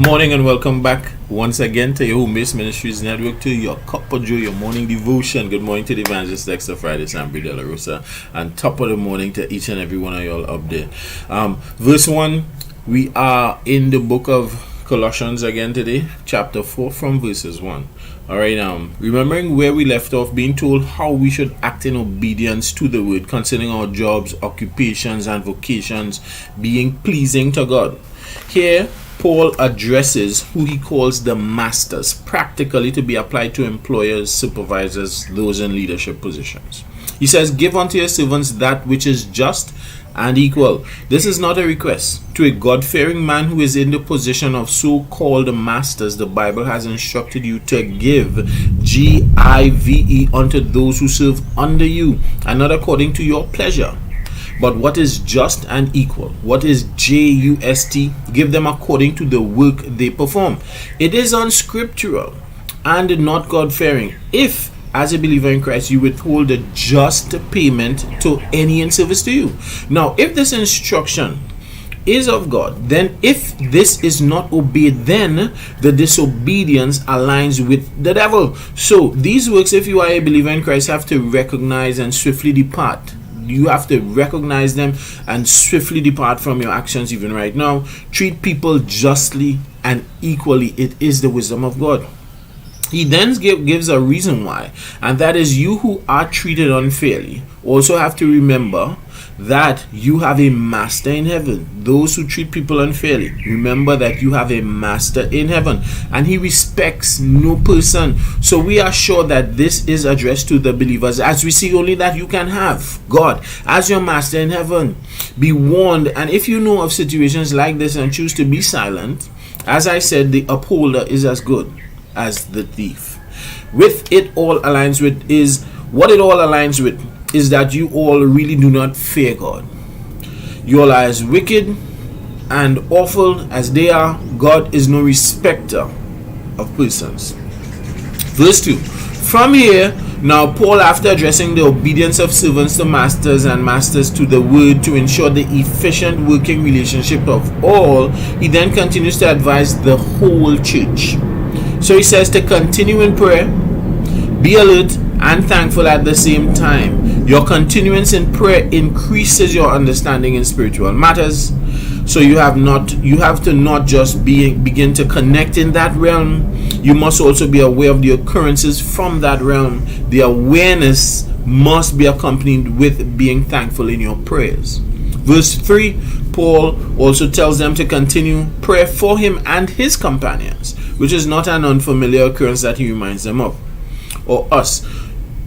Morning and welcome back once again to your Home Based Ministries Network, to your Cup of Joy, your morning devotion. Good morning to the Evangelist Dexter Friday, Sambri de la Rosa, and top of the morning to each and every one of y'all up there. Verse 1, we are in the book of Colossians again today, chapter 4 from verses 1. Alright, remembering where we left off, being told how we should act in obedience to the word concerning our jobs, occupations, and vocations being pleasing to God. Here, Paul addresses who he calls the masters, practically to be applied to employers, supervisors, those in leadership positions. He says, "Give unto your servants that which is just and equal." This is not a request. To a God-fearing man who is in the position of so-called masters, the Bible has instructed you to give, give, unto those who serve under you, and not according to your pleasure. But what is just and equal? What is just? Give them according to the work they perform. It is unscriptural and not God-fearing if, as a believer in Christ, you withhold a just payment to any in service to you. Now, if this instruction is of God, then if this is not obeyed, then the disobedience aligns with the devil. So these works, if you are a believer in Christ, have to recognize and swiftly depart. You have to recognize them and swiftly depart from your actions even right now. Treat people justly and equally. It is the wisdom of God. He then gives a reason why, and that is, you who are treated unfairly also have to remember that you have a master in heaven. Those who treat people unfairly, remember that you have a master in heaven, and he respects no person. So we are sure that this is addressed to the believers, as we see only that you can have God as your master in heaven. Be warned, and if you know of situations like this and choose to be silent, as I said, the upholder is as good as the thief. What it all aligns with is that you all really do not fear God. You all are as wicked and awful as they are. God is no respecter of persons. Verse 2. From here, now Paul, after addressing the obedience of servants to masters and masters to the word to ensure the efficient working relationship of all, he then continues to advise the whole church. So he says to continue in prayer, be alert and thankful at the same time. Your continuance in prayer increases your understanding in spiritual matters. So you have to not just begin to connect in that realm. You must also be aware of the occurrences from that realm. The awareness must be accompanied with being thankful in your prayers. Verse 3, Paul also tells them to continue prayer for him and his companions, which is not an unfamiliar occurrence that he reminds them of, or us.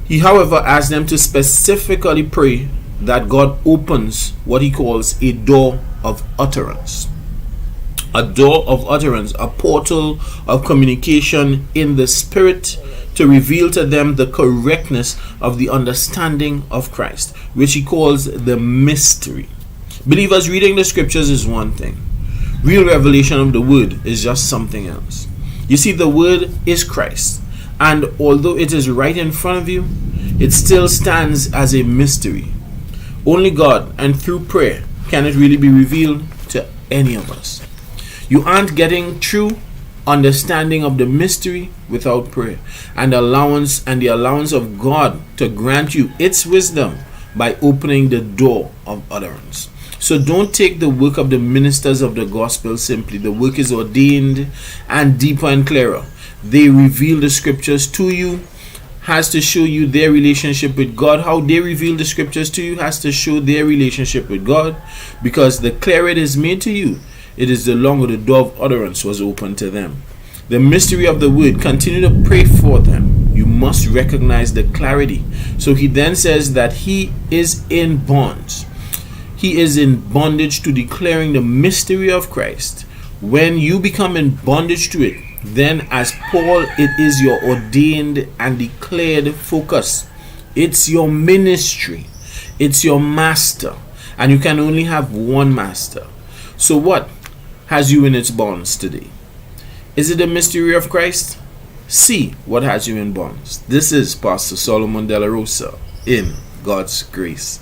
He, however, asks them to specifically pray that God opens what he calls a door of utterance. A door of utterance, a portal of communication in the Spirit, to reveal to them the correctness of the understanding of Christ, which he calls the mystery. Believers, reading the scriptures is one thing. Real revelation of the word is just something else. You see, the word is Christ, and although it is right in front of you, it still stands as a mystery. Only God, and through prayer, can it really be revealed to any of us. You aren't getting true understanding of the mystery without prayer and the allowance of God to grant you its wisdom by opening the door of utterance. So don't take the work of the ministers of the gospel simply. The work is ordained and deeper and clearer. They reveal the scriptures to you, has to show you their relationship with God. How they reveal the scriptures to you has to show their relationship with God, because the clearer it is made to you, it is the longer the door of utterance was open to them. The mystery of the word, continue to pray for them. You must recognize the clarity. So he then says that he is in bonds. He is in bondage to declaring the mystery of Christ. When you become in bondage to it, then as Paul, it is your ordained and declared focus. It's your ministry. It's your master. And you can only have one master. So what has you in its bonds today? Is it the mystery of Christ? See what has you in bonds. This is Pastor Solomon de la Rosa in God's grace.